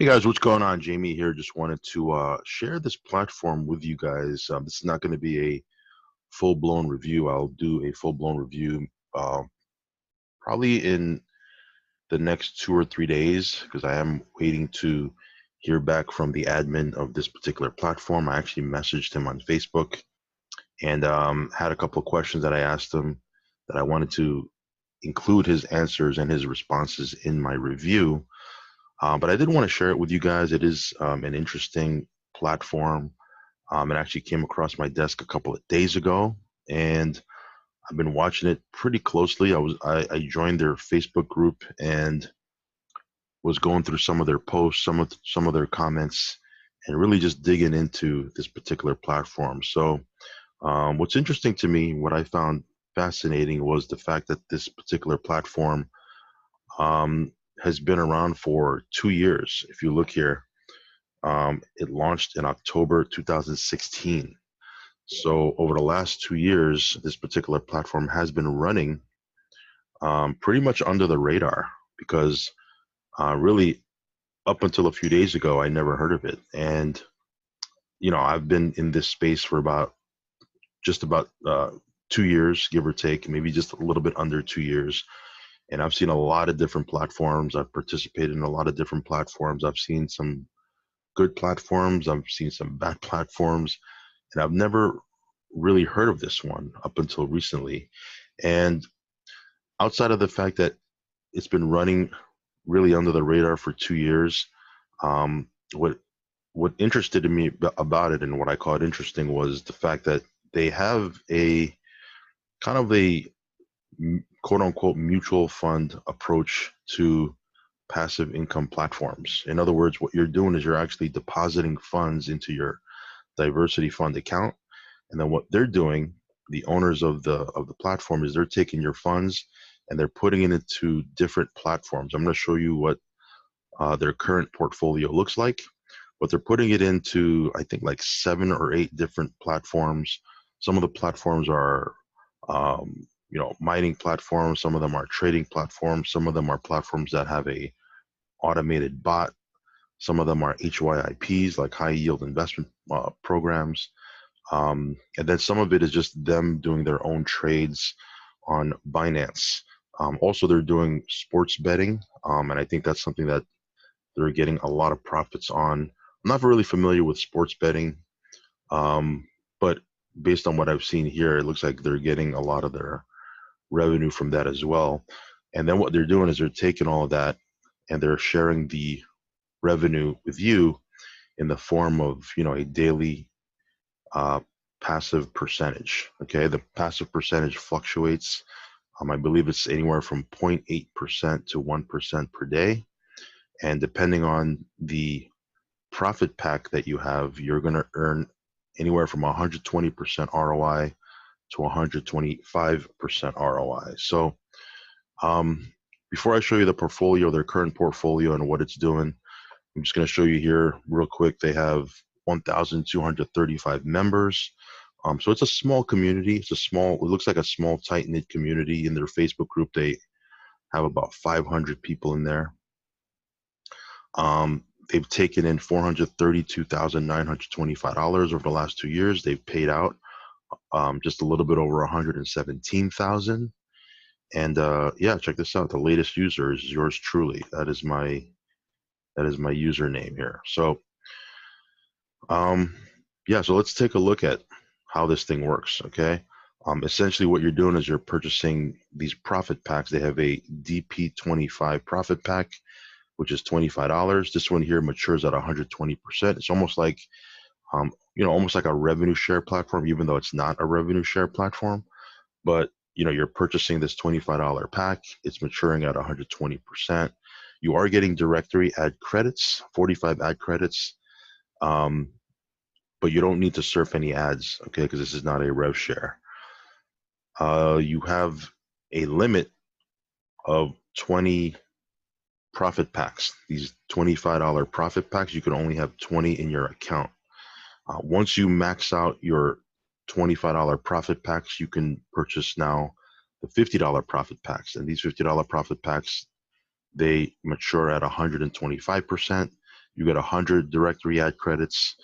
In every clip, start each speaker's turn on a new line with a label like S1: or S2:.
S1: Hey guys, what's going on? Jamie here. Just wanted to share this platform with you guys. This is not going to be a full-blown review. I'll do a full-blown review uh, probably in the next 2 or 3 days because I am waiting to hear back from the admin of this particular platform. I actually messaged him on Facebook and had a couple of questions that I asked him that I wanted to include his answers and his responses in my review. But I did want to share it with you guys. It is an interesting platform. It actually came across my desk a couple of days ago, and I've been watching it pretty closely. I joined their Facebook group and was going through some of their posts, some of their comments, and really just digging into this particular platform. So, what's interesting to me, what I found fascinating, was the fact that this particular platform um, has been around for 2 years. If you look here, it launched in October 2016. So over the last 2 years, this particular platform has been running pretty much under the radar because really up until a few days ago, I never heard of it. And, I've been in this space for just about 2 years, give or take, maybe just a little bit under 2 years. And I've seen a lot of different platforms. I've participated in a lot of different platforms. I've seen some good platforms. I've seen some bad platforms, and I've never really heard of this one up until recently. And outside of the fact that it's been running really under the radar for 2 years, um, what interested me about it and what I call it interesting was the fact that they have a kind of a quote unquote mutual fund approach to passive income platforms. In other words, what you're doing is you're actually depositing funds into your diversity fund account, and then what they're doing, the owners of the platform, is they're taking your funds and they're putting it into different platforms. I'm going to show you what their current portfolio looks like, but they're putting it into, I think, like 7 or 8 different platforms. Some of the platforms are mining platforms, some of them are trading platforms, some of them are platforms that have a automated bot. Some of them are HYIPs, like high yield investment programs. And then some of it is just them doing their own trades on Binance. Also, they're doing sports betting. And I think that's something that they're getting a lot of profits on. I'm not really familiar with sports betting, but based on what I've seen here, it looks like they're getting a lot of their revenue from that as well. And then what they're doing is they're taking all of that and they're sharing the revenue with you in the form of a daily passive percentage. Okay, the passive percentage fluctuates. I believe it's anywhere from 0.8% to 1% per day, and depending on the profit pack that you have, you're going to earn anywhere from 120% ROI to 125% ROI. So before I show you the portfolio, their current portfolio and what it's doing, I'm just going to show you here real quick. They have 1,235 members. So it's a small community. It looks like a small tight-knit community. In their Facebook group, they have about 500 people in there. They've taken in $432,925 over the last 2 years. They've paid out just a little bit over 117,000. And yeah, check this out. The latest user is yours truly. That is my username here. So yeah, so let's take a look at how this thing works. Okay. Essentially what you're doing is you're purchasing these profit packs. They have a DP25 profit pack, which is $25. This one here matures at 120%. It's almost like almost like a revenue share platform, even though it's not a revenue share platform. But you're purchasing this $25 pack. It's maturing at 120%. You are getting directory ad credits, 45 ad credits, but you don't need to surf any ads, okay? Because this is not a rev share. You have a limit of 20 profit packs. These $25 profit packs, you can only have 20 in your account. Once you max out your $25 profit packs, you can purchase now the $50 profit packs. And these $50 profit packs, they mature at 125%. You get 100 directory ad credits.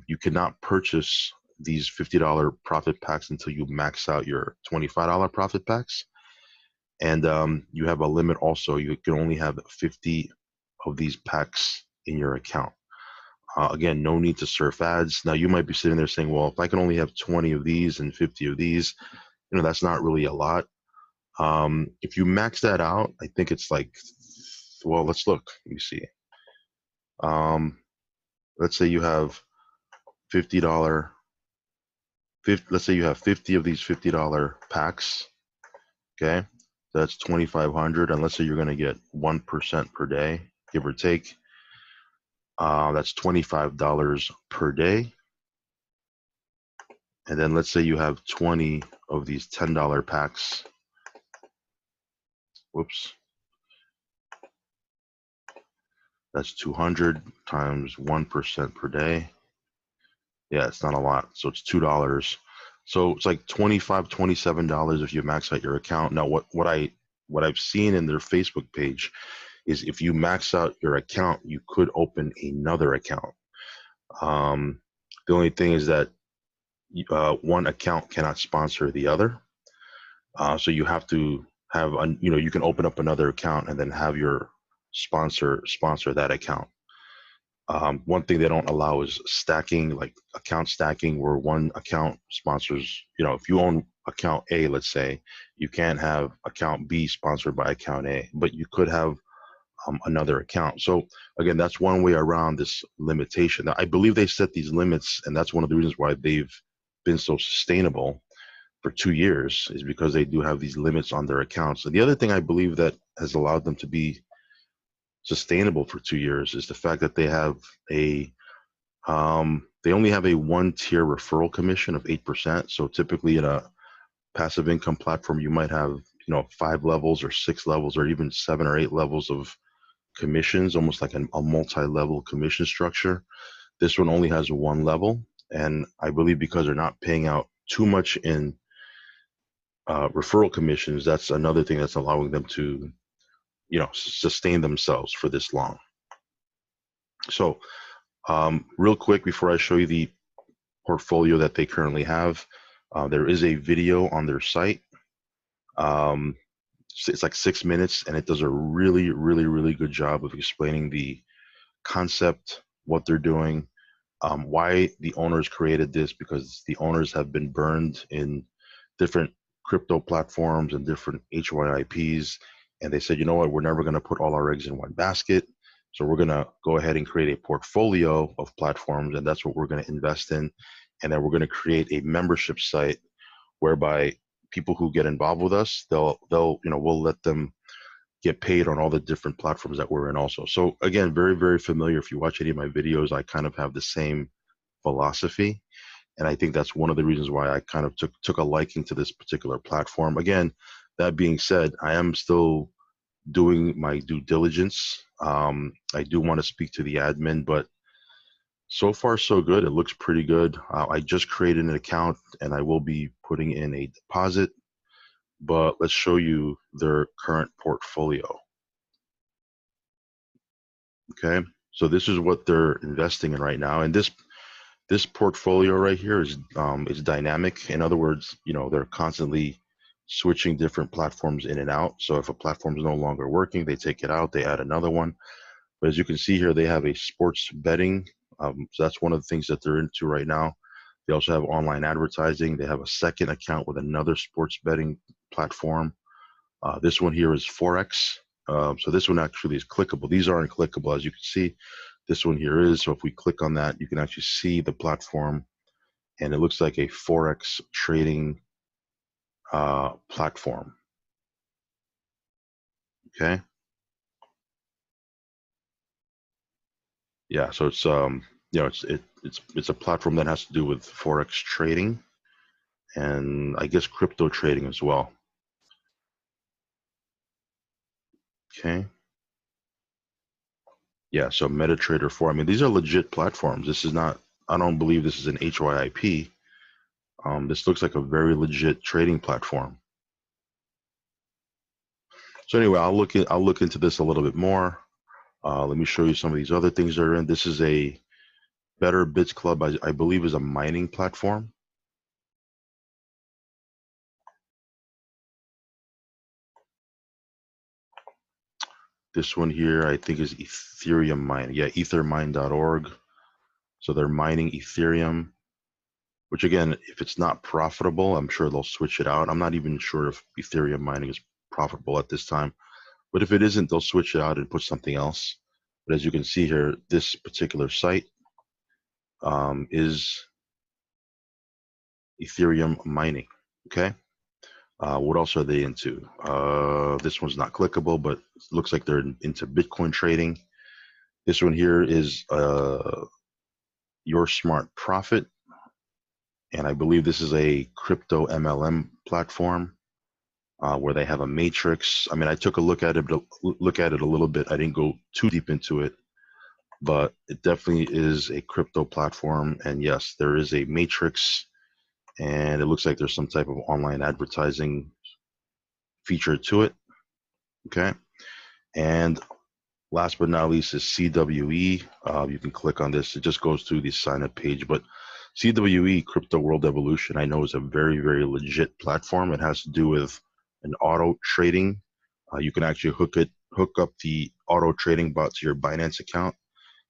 S1: You cannot purchase these $50 profit packs until you max out your $25 profit packs. And you have a limit also. You can only have 50 of these packs in your account. Again, no need to surf ads. Now, you might be sitting there saying, well, if I can only have 20 of these and 50 of these, that's not really a lot. If you max that out, I think it's like, well, let's look. Let me see. Let's say you have $50. Let's say you have 50 of these $50 packs. Okay, that's 2,500, and let's say you're going to get 1% per day, give or take. That's $25 per day. And then let's say you have 20 of these $10 packs. Whoops. That's 200 times 1% per day. Yeah, it's not a lot. So it's $2. So it's like $25, $27 if you max out your account. Now, what I've seen in their Facebook page is if you max out your account, you could open another account. The only thing is that one account cannot sponsor the other. So you have to have, you can open up another account and then have your sponsor that account. One thing they don't allow is stacking, like account stacking, where one account sponsors, if you own account A, let's say, you can't have account B sponsored by account A, but you could have another account. So again, that's one way around this limitation. Now, I believe they set these limits, and that's one of the reasons why they've been so sustainable for 2 years, is because they do have these limits on their accounts. And the other thing I believe that has allowed them to be sustainable for 2 years is the fact that they have they only have a 1-tier referral commission of 8%. So typically in a passive income platform, you might have 5 levels or 6 levels or even 7 or 8 levels of commissions, almost like a multi-level commission structure. This one only has 1 level, and I believe because they're not paying out too much in referral commissions, that's another thing that's allowing them to sustain themselves for this long. So real quick, before I show you the portfolio that they currently have, there is a video on their site. It's like 6 minutes, and it does a really, really, really good job of explaining the concept, what they're doing, why the owners created this, because the owners have been burned in different crypto platforms and different HYIPs. And they said, you know what, we're never going to put all our eggs in one basket. So we're going to go ahead and create a portfolio of platforms, and that's what we're going to invest in. And then we're going to create a membership site whereby people who get involved with us, we'll let them get paid on all the different platforms that we're in also. So again, very, very familiar. If you watch any of my videos, I kind of have the same philosophy. And I think that's one of the reasons why I kind of took a liking to this particular platform. Again, that being said, I am still doing my due diligence. I do want to speak to the admin, but so far so good. It looks pretty good. I just created an account and I will be putting in a deposit, but let's show you their current portfolio. Okay, so this is what they're investing in right now, and this portfolio right here is dynamic. In other words, they're constantly switching different platforms in and out. So if a platform is no longer working, they take it out, they add another one. But as you can see here, they have a sports betting. So that's one of the things that they're into right now. They also have online advertising. They have a second account with another sports betting platform. This one here is Forex. So this one actually is clickable. These aren't clickable, as you can see. This one here is. So if we click on that, you can actually see the platform, and it looks like a Forex trading platform. Okay. Yeah. So it's it's a platform that has to do with Forex trading, and I guess crypto trading as well. Okay. Yeah, so MetaTrader 4. I mean, these are legit platforms. This is not, I don't believe this is an HYIP. This looks like a very legit trading platform. So anyway, I'll look into this a little bit more. Let me show you some of these other things that are in. This is a Better Bits Club, I believe, is a mining platform. This one here, I think, is Ethereum mining. Yeah, ethermine.org. So they're mining Ethereum, which again, if it's not profitable, I'm sure they'll switch it out. I'm not even sure if Ethereum mining is profitable at this time, but if it isn't, they'll switch it out and put something else. But as you can see here, this particular site is Ethereum mining. Okay. What else are they into? This one's not clickable, but it looks like they're into Bitcoin trading. This one here is Your Smart Profit, and I believe this is a crypto MLM platform where they have a matrix. I mean, I took a look at it a little bit. I didn't go too deep into it, but it definitely is a crypto platform. And yes, there is a matrix, and it looks like there's some type of online advertising feature to it. Okay, and last but not least is CWE. You can click on this. It just goes to the sign up page. But CWE, Crypto World Evolution, I know is a very, very legit platform. It has to do with an auto trading. You can actually hook up the auto trading bot to your Binance account,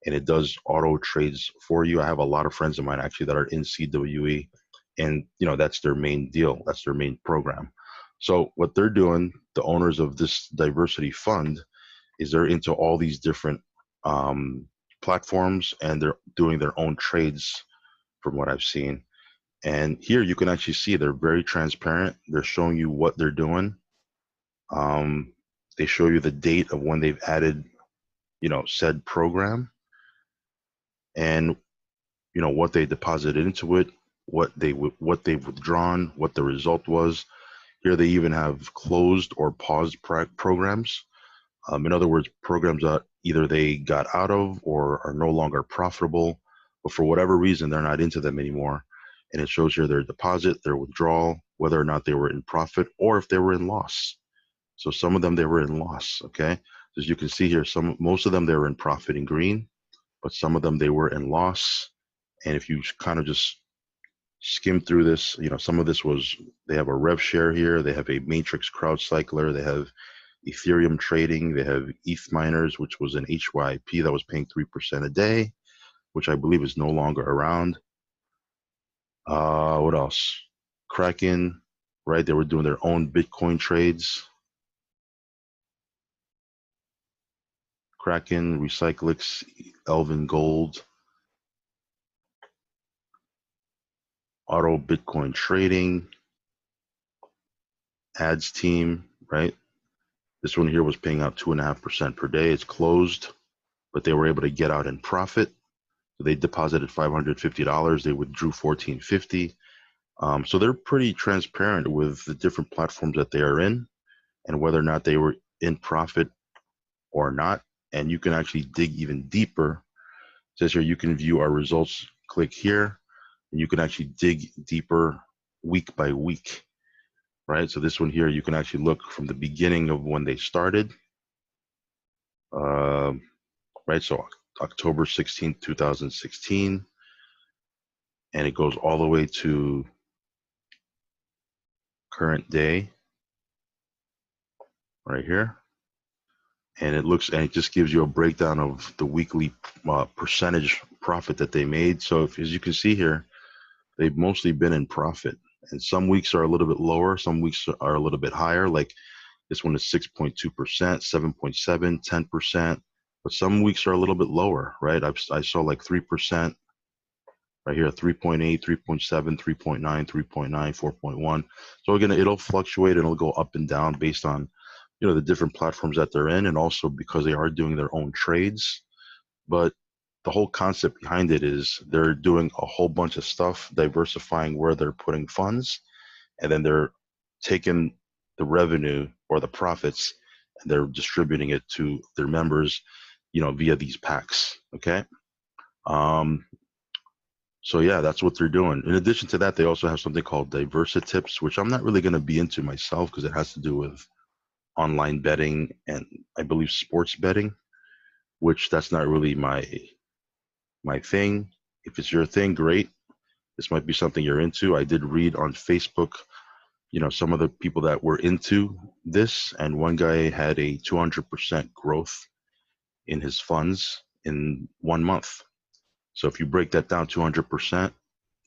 S1: and it does auto trades for you. I have a lot of friends of mine actually that are in CWE, and that's their main deal. That's their main program. So what they're doing, the owners of this diversity fund, is they're into all these different platforms, and they're doing their own trades from what I've seen. And here you can actually see they're very transparent. They're showing you what they're doing. They show you the date of when they've added, said program, and what they deposited into it, what they've withdrawn, what the result was. Here they even have closed or paused programs. In other words, programs that either they got out of or are no longer profitable, but for whatever reason, they're not into them anymore. And it shows here their deposit, their withdrawal, whether or not they were in profit or if they were in loss. So some of them, they were in loss, okay? As you can see here, most of them, they were in profit in green, but some of them, they were in loss. And if you kind of just skim through this, some of this was, they have a rev share here, they have a matrix crowd cycler, they have Ethereum trading, they have ETH miners, which was an HYP that was paying 3% a day, which I believe is no longer around. What else? Kraken, right? They were doing their own Bitcoin trades. Kraken, Recyclix, Elvin Gold, Auto Bitcoin Trading, Ads Team, right? This one here was paying out 2.5% per day. It's closed, but they were able to get out in profit. So they deposited $550. They withdrew $1,450. So they're pretty transparent with the different platforms that they are in and whether or not they were in profit or not. And you can actually dig even deeper. It says here you can view our results. Click here, and you can actually dig deeper week by week, right? So this one here, you can actually look from the beginning of when they started, right? So October 16th, 2016, and it goes all the way to current day right here. And it just gives you a breakdown of the weekly percentage profit that they made. So as you can see here, they've mostly been in profit, and some weeks are a little bit lower, some weeks are a little bit higher. Like this one is 6.2%, 7.7, 10%, but some weeks are a little bit lower, right? I saw like 3% right here, 3.8, 3.7, 3.9, 3.9, 4.1. So again, it'll fluctuate and it'll go up and down based on the different platforms that they're in, and also because they are doing their own trades. But the whole concept behind it is they're doing a whole bunch of stuff, diversifying where they're putting funds, and then they're taking the revenue or the profits and they're distributing it to their members, via these packs. Okay. So yeah, that's what they're doing. In addition to that, they also have something called Diversitips, which I'm not really going to be into myself because it has to do with online betting and I believe sports betting. which that's not really my thing. If it's your thing, great. This might be something you're into. I did read on Facebook, some of the people that were into this, and one guy had a 200% growth in his funds in 1 month. So if you break that down, 200%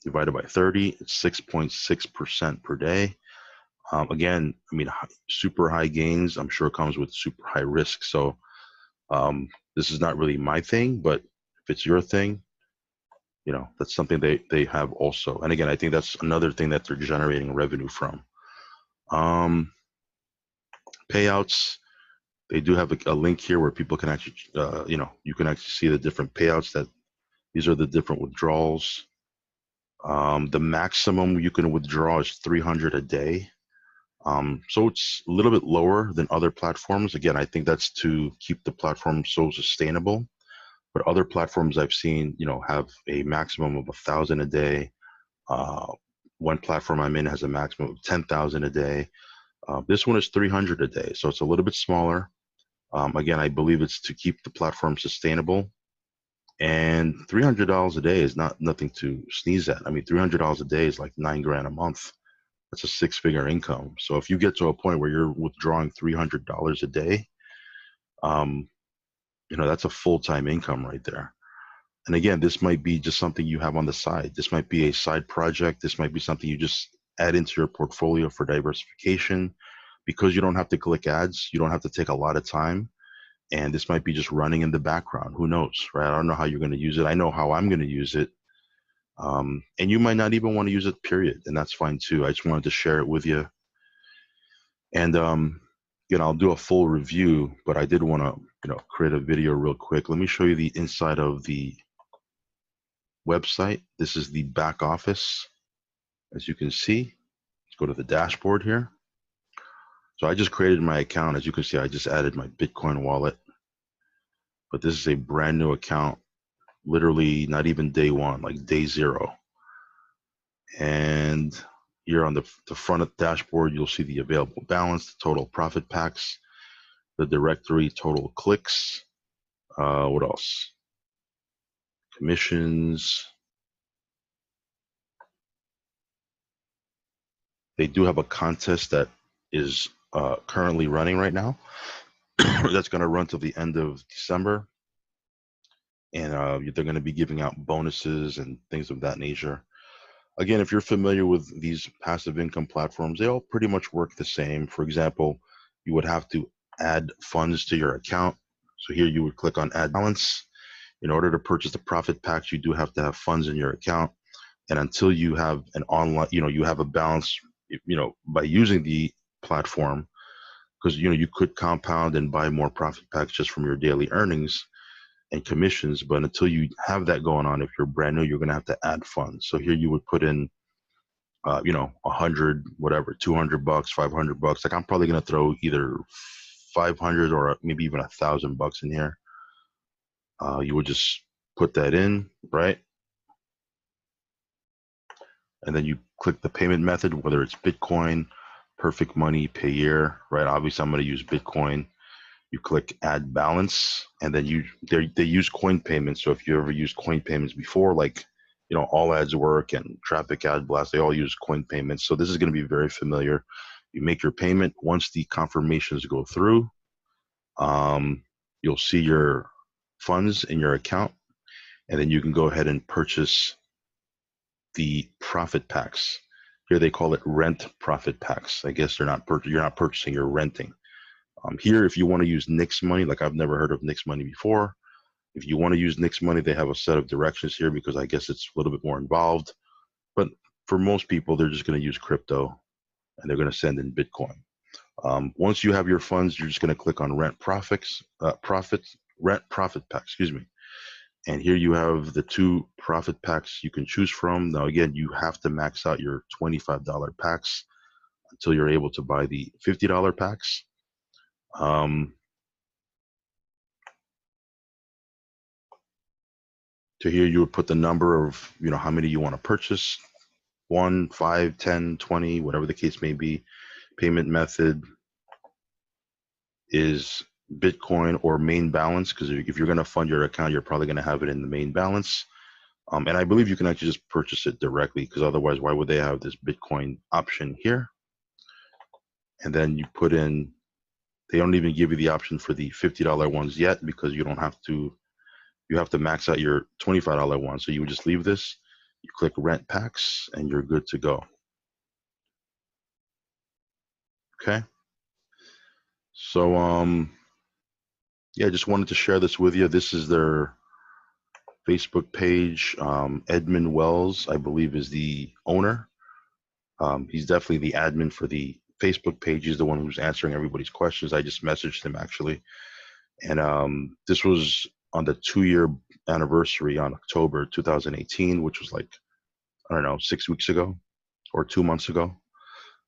S1: divided by 30, it's 6.6% per day. Again, I mean, super high gains, I'm sure comes with super high risk. So this is not really my thing, but if it's your thing, that's something they have also. And again, I think that's another thing that they're generating revenue from. Payouts, they do have a link here where people can actually, you can actually see the different payouts that these are the different withdrawals. The maximum you can withdraw is 300 a day. So it's a little bit lower than other platforms. Again, I think that's to keep the platform so sustainable. But other platforms I've seen, have a maximum of 1,000 a day. One platform I'm in has a maximum of 10,000 a day. This one is 300 a day, so it's a little bit smaller. Again, I believe it's to keep the platform sustainable. And $300 a day is nothing to sneeze at. I mean, $300 a day is like $9,000 a month. That's a six-figure income. So if you get to a point where you're withdrawing $300 a day, that's a full-time income right there. And again, this might be just something you have on the side. This might be a side project. This might be something you just add into your portfolio for diversification, because you don't have to click ads. You don't have to take a lot of time. And this might be just running in the background. Who knows, right? I don't know how you're going to use it. I know how I'm going to use it. And you might not even want to use it, period. And that's fine too. I just wanted to share it with you. And, I'll do a full review, but I did want to, create a video real quick. Let me show you the inside of the website. This is the back office. As you can see, let's go to the dashboard here. So I just created my account. As you can see, I just added my Bitcoin wallet, but this is a brand new account, literally not even day one, like day zero. And here on the front of the dashboard, you'll see the available balance, the total profit packs, the directory total clicks. What else? Commissions. They do have a contest that is currently running right now. That's going to run till the end of December. And they're going to be giving out bonuses and things of that nature. Again, if you're familiar with these passive income platforms, they all pretty much work the same. For example, you would have to add funds to your account. So here you would click on add balance. In order to purchase the profit packs, you do have to have funds in your account. And until you have an online, you have a balance, by using the platform, because, you could compound and buy more profit packs just from your daily earnings and commissions. But until you have that going on, if you're brand new, you're going to have to add funds. So here you would put in, 100, whatever, $200, $500. Like I'm probably going to throw either 500 or maybe even $1,000 in here. You would just put that in, right? And then you click the payment method, whether it's Bitcoin, Perfect Money, Payeer, right? Obviously, I'm going to use Bitcoin. You click add balance, and then they use coin payments. So if you ever used coin payments before, like, All Ads Work and Traffic Ad Blast, they all use coin payments. So this is going to be very familiar. You make your payment. Once the confirmations go through, you'll see your funds in your account, and then you can go ahead and purchase the profit packs. Here they call it rent profit packs. I guess you're not purchasing, you're renting. Here, if you want to use Nix money, like I've never heard of Nix money before. If you want to use Nix money, they have a set of directions here because I guess it's a little bit more involved. But for most people, they're just going to use crypto and they're going to send in Bitcoin. Once you have your funds, you're just going to click on rent profit pack, excuse me. And here you have the 2 profit packs you can choose from. Now, again, you have to max out your $25 packs until you're able to buy the $50 packs. So here you would put the number of, how many you want to purchase, 1, 5, 10, 20, whatever the case may be. Payment method is Bitcoin or main balance, because if you're going to fund your account, you're probably going to have it in the main balance. And I believe you can actually just purchase it directly, because otherwise, why would they have this Bitcoin option here? And then you put in, they don't even give you the option for the $50 ones yet, because you don't have to, you have to max out your $25 one. So you would just leave this, you click rent packs, and you're good to go. Okay. So, yeah, just wanted to share this with you. This is their Facebook page. Edmund Wells, I believe, is the owner. He's definitely the admin for the Facebook page. He's the one who's answering everybody's questions. I just messaged him actually. And this was on the 2-year anniversary on October 2018, which was like, I don't know, 6 weeks ago or 2 months ago.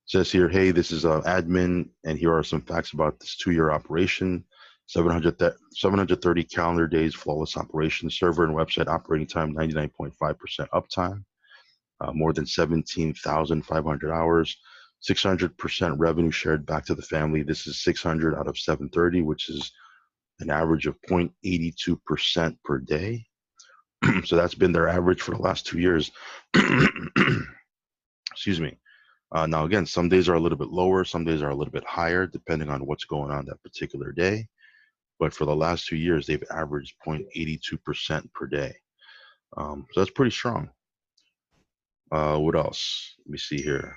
S1: It says here, hey, this is admin, and here are some facts about this 2-year operation. 730 calendar days, flawless operation, server and website operating time, 99.5% uptime, more than 17,500 hours, 600% revenue shared back to the family. This is 600 out of 730, which is an average of 0.82% per day. So that's been their average for the last 2 years. Excuse me. Now, again, some days are a little bit lower, some days are a little bit higher, depending on what's going on that particular day. But for the last 2 years, they've averaged 0.82% per day. So that's pretty strong. What else? Let me see here.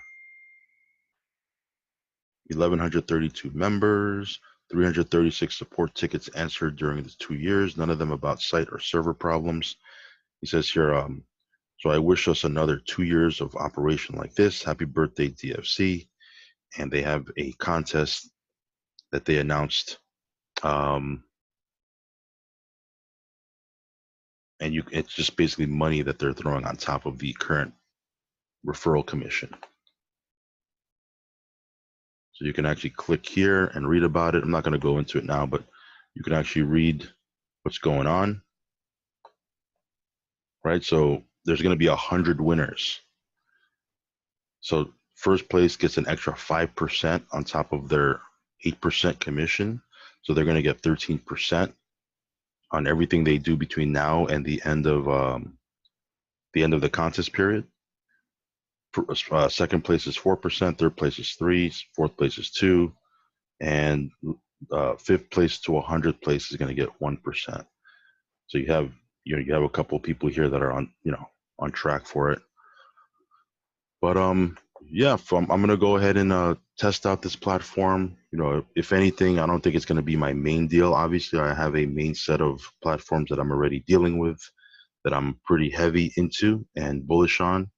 S1: 1,132 members, 336 support tickets answered during the 2 years, none of them about site or server problems. He says here, so I wish us another 2 years of operation like this. Happy birthday, DFC. And they have a contest that they announced. And it's just basically money that they're throwing on top of the current referral commission. So you can actually click here and read about it. I'm not going to go into it now, but you can actually read what's going on. Right? So there's going to be 100 winners. So first place gets an extra 5% on top of their 8% commission. So they're going to get 13% on everything they do between now and the end of the contest period. Second place is 4%, third place is 3%, fourth place is 2%, and fifth place to 100th place is going to get 1%. So you have a couple of people here that are on track for it. But yeah, I'm going to go ahead and test out this platform. If anything, I don't think it's going to be my main deal. Obviously, I have a main set of platforms that I'm already dealing with that I'm pretty heavy into and bullish on.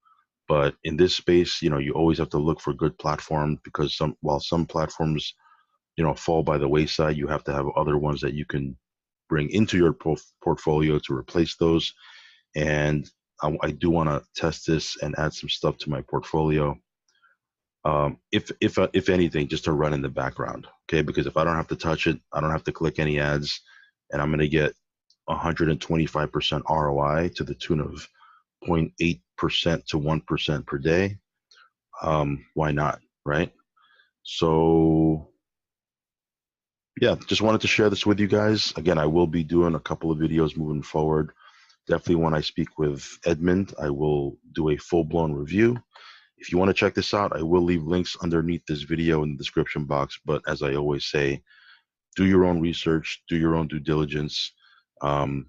S1: But in this space, you always have to look for good platforms, because while some platforms, fall by the wayside, you have to have other ones that you can bring into your portfolio to replace those. And I do want to test this and add some stuff to my portfolio. If anything, just to run in the background, okay? Because if I don't have to touch it, I don't have to click any ads, and I'm going to get 125% ROI to the tune of 0.8% to 1% per day. Why not, right? So yeah, just wanted to share this with you guys. Again, I will be doing a couple of videos moving forward. Definitely when I speak with Edmund, I will do a full-blown review. If you want to check this out, I will leave links underneath this video in the description box. But as I always say, do your own research, do your own due diligence. There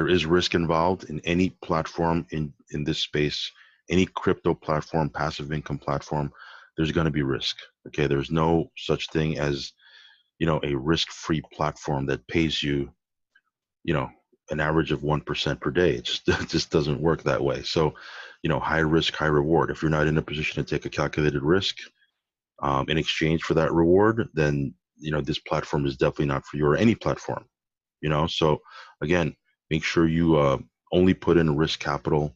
S1: is risk involved in any platform in this space, any crypto platform, passive income platform. There's going to be risk. Okay, there's no such thing as a risk-free platform that pays you an average of 1% per day. It just doesn't work that way. So high risk, high reward. If you're not in a position to take a calculated risk in exchange for that reward, then this platform is definitely not for you, or any platform. So again, make sure you only put in risk capital.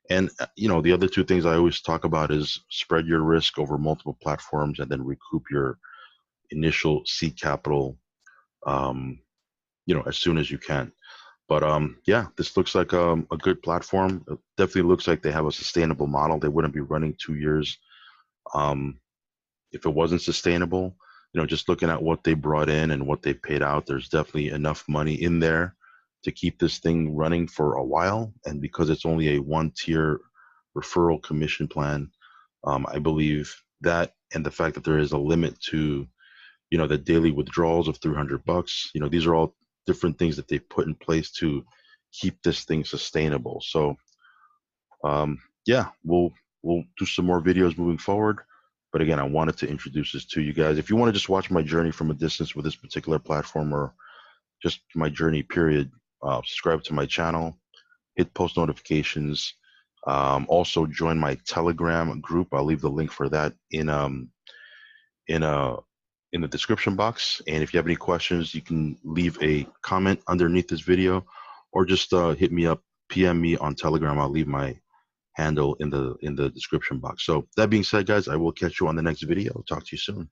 S1: And the other two things I always talk about is spread your risk over multiple platforms and then recoup your initial seed capital as soon as you can. But yeah, this looks like a good platform. It definitely looks like they have a sustainable model. They wouldn't be running 2 years if it wasn't sustainable. just looking at what they brought in and what they paid out, there's definitely enough money in there to keep this thing running for a while. And because it's only a one-tier referral commission plan, I believe that, and the fact that there is a limit to, the daily withdrawals of $300, these are all different things that they put in place to keep this thing sustainable. So, yeah, we'll do some more videos moving forward. But again, I wanted to introduce this to you guys. If you want to just watch my journey from a distance with this particular platform, or just my journey period, subscribe to my channel, hit post notifications. Also join my Telegram group. I'll leave the link for that in the description box. And if you have any questions, you can leave a comment underneath this video, or just hit me up, PM me on Telegram. I'll leave my handle in the description box. So that being said, guys, I will catch you on the next video. Talk to you soon.